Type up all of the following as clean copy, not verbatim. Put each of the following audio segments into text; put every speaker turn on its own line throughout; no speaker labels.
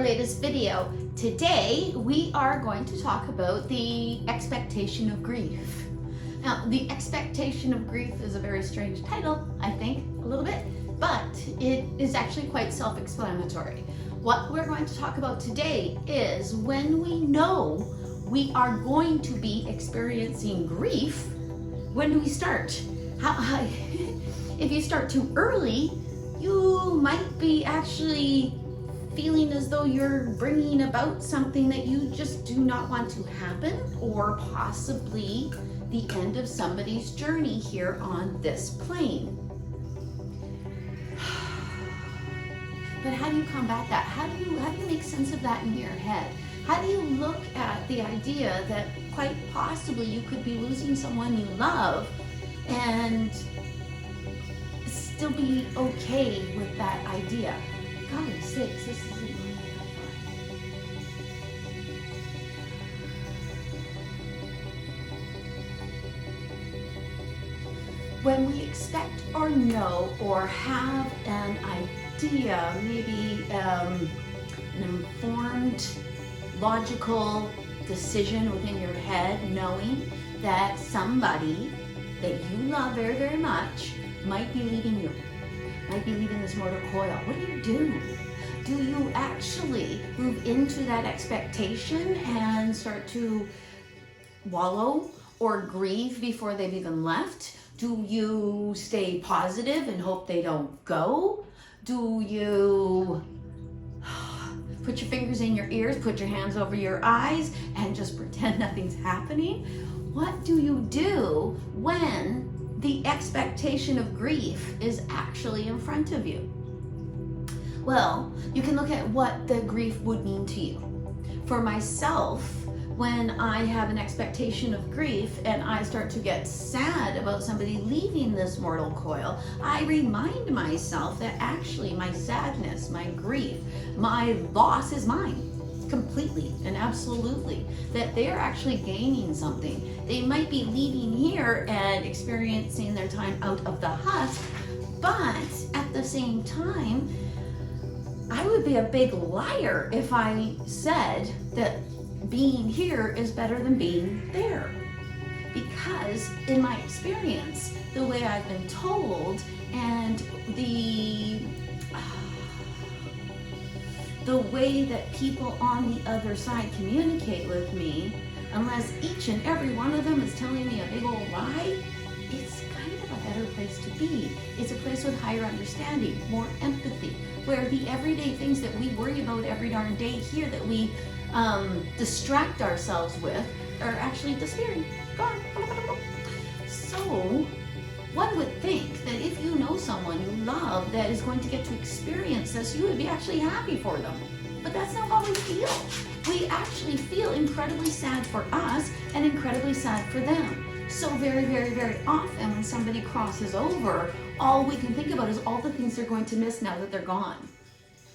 latest video. Today we are going to talk about the expectation of grief. Now, the expectation of grief is a very strange title, I think, a little bit, but it is actually quite self-explanatory. What we're going to talk about today is when we know we are going to be experiencing grief, when do we start? If you start too early, you might be actually feeling as though you're bringing about something that you just do not want to happen, or possibly the end of somebody's journey here on this plane. But how do you combat that? How do you make sense of that in your head? How do you look at the idea that quite possibly you could be losing someone you love and still be okay with that idea? Golly sakes, this isn't going that far. When we expect or know or have an idea, maybe an informed, logical decision within your head, knowing that somebody that you love very, very much might be leaving you, might be leaving this mortal coil. What do? Do you actually move into that expectation and start to wallow or grieve before they've even left? Do you stay positive and hope they don't go? Do you put your fingers in your ears, put your hands over your eyes, and just pretend nothing's happening? What do you do when the expectation of grief is actually in front of you? Well, you can look at what the grief would mean to you. For myself, when I have an expectation of grief and I start to get sad about somebody leaving this mortal coil, I remind myself that actually my sadness, my grief, my loss is mine. Completely and absolutely, that they're actually gaining something. They might be leaving here and experiencing their time out of the husk, but at the same time, I would be a big liar if I said that being here is better than being there. Because in my experience, the way I've been told and the way that people on the other side communicate with me, unless each and every one of them is telling me a big old lie, it's kind of a better place to be. It's a place with higher understanding, more empathy, where the everyday things that we worry about every darn day here that we distract ourselves with are actually disappearing, gone. So one would think that if you know someone you love that is going to get to experience this, you would be actually happy for them. But that's not how we feel. We actually feel incredibly sad for us and incredibly sad for them. So very, very, very often when somebody crosses over, all we can think about is all the things they're going to miss now that they're gone.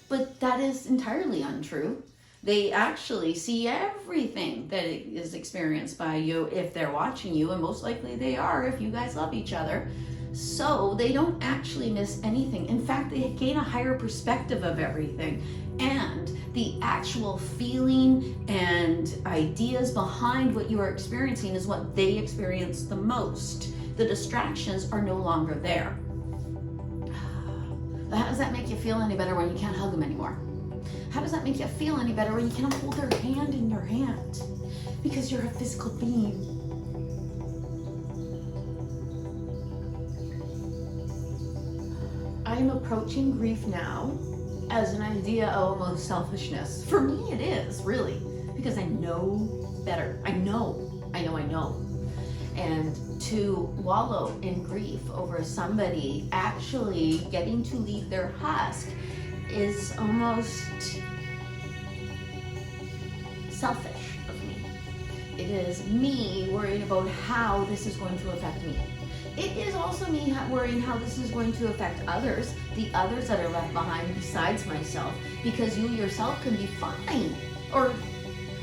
But that is entirely untrue. They actually see everything that is experienced by you if they're watching you, and most likely they are if you guys love each other. So they don't actually miss anything. In fact, they gain a higher perspective of everything. And the actual feeling and ideas behind what you are experiencing is what they experience the most. The distractions are no longer there. How does that make you feel any better when you can't hug them anymore? How does that make you feel any better when you can't hold their hand in your hand? Because you're a physical being. I'm approaching grief now as an idea of almost selfishness. For me it is, really, because I know better. I know. And to wallow in grief over somebody actually getting to leave their husk is almost selfish of me. It is me worrying about how this is going to affect me. It is also me worrying how this is going to affect others, the others that are left behind besides myself, because you yourself can be fine or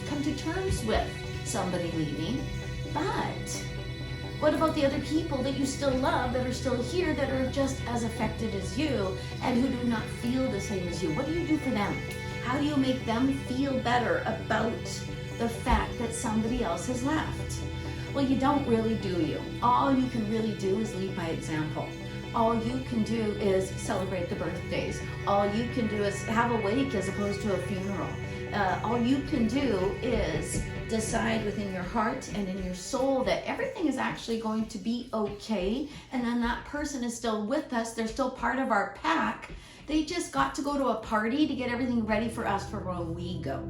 come to terms with somebody leaving, but what about the other people that you still love, that are still here, that are just as affected as you and who do not feel the same as you? What do you do for them? How do you make them feel better about the fact that somebody else has left? Well, you don't really, do you? All you can really do is lead by example. All you can do is celebrate the birthdays. All you can do is have a wake as opposed to a funeral. All you can do is decide within your heart and in your soul that everything is actually going to be okay, and then that person is still with us. They're still part of our pack. They just got to go to a party to get everything ready for us for when we go.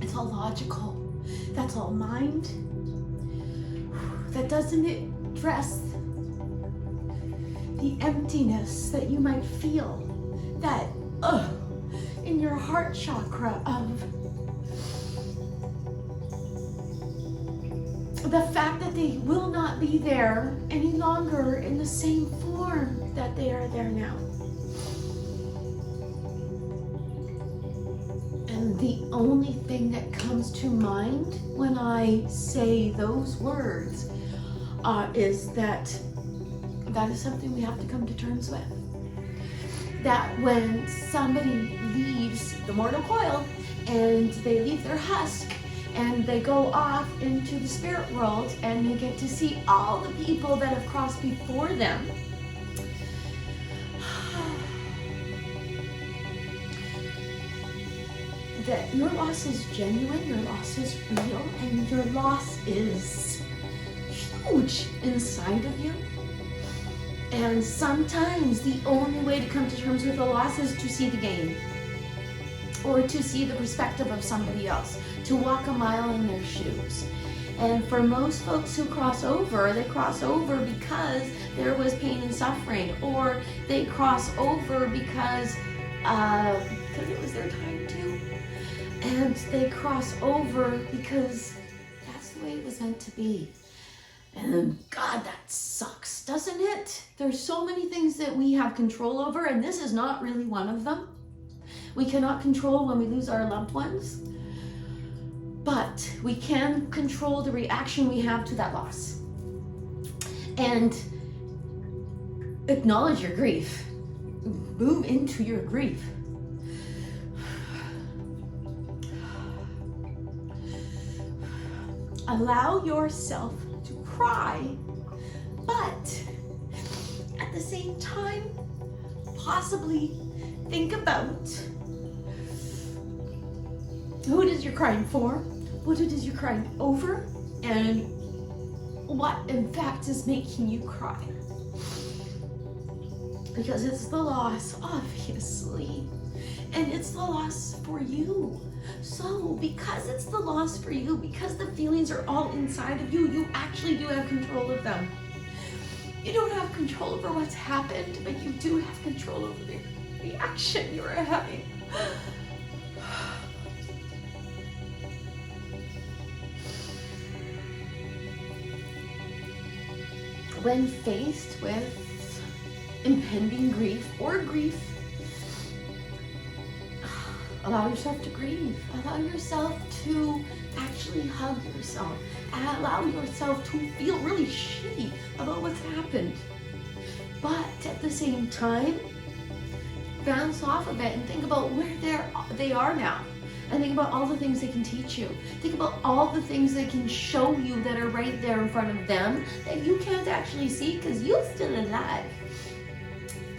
It's all logical. That's all mind. That doesn't address the emptiness that you might feel, that in your heart chakra of the fact that they will not be there any longer in the same form that they are there now. And the only thing that comes to mind when I say those words is that is something we have to come to terms with. That when somebody leaves the mortal coil and they leave their husk and they go off into the spirit world and they get to see all the people that have crossed before them, that your loss is genuine, your loss is real, and your loss is huge inside of you. And sometimes the only way to come to terms with the loss is to see the gain, or to see the perspective of somebody else, to walk a mile in their shoes. And for most folks who cross over, they cross over because there was pain and suffering, or they cross over because it was their time too. And they cross over because that's the way it was meant to be. And God, that sucks, doesn't it? There's so many things that we have control over, and this is not really one of them. We cannot control when we lose our loved ones, but we can control the reaction we have to that loss. And acknowledge your grief. Move into your grief. Allow yourself to cry, but at the same time, possibly think about who it is you're crying for, what it is you're crying over, and what in fact is making you cry. Because it's the loss, obviously, and it's the loss for you. So because it's the loss for you, because the feelings are all inside of you, you actually do have control of them. You don't have control over what's happened, but you do have control over the reaction you are having. When faced with impending grief or grief, allow yourself to grieve. Allow yourself to actually hug yourself. And allow yourself to feel really shitty about what's happened. But at the same time, bounce off of it and think about where they are now. And think about all the things they can teach you. Think about all the things they can show you that are right there in front of them that you can't actually see because you're still alive.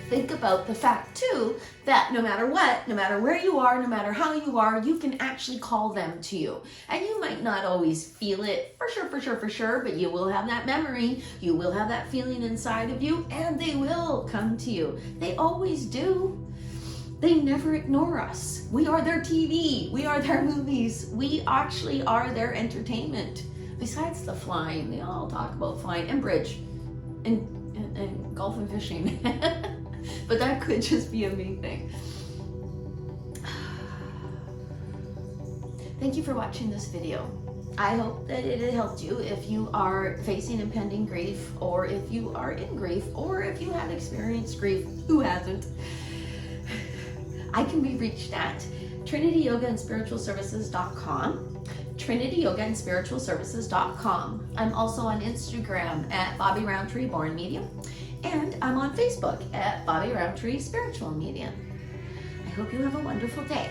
Think about the fact too that no matter what, no matter where you are, no matter how you are, you can actually call them to you. And you might not always feel it for sure, but you will have that memory, you will have that feeling inside of you, and they will come to you. They always do. They never ignore us. We are their TV, we are their movies, we actually are their entertainment. Besides the flying, they all talk about flying and bridge and golf and fishing. But that could just be a me thing. Thank you for watching this video. I hope that it helped you if you are facing impending grief, or if you are in grief, or if you have experienced grief. Who hasn't? I can be reached at trinityyogaandspiritualservices.com. trinityyogaandspiritualservices.com. I'm also on Instagram at Bobbi Rowntree Born Medium, and I'm on Facebook at Bobbi Rowntree Spiritual Medium. I hope you have a wonderful day.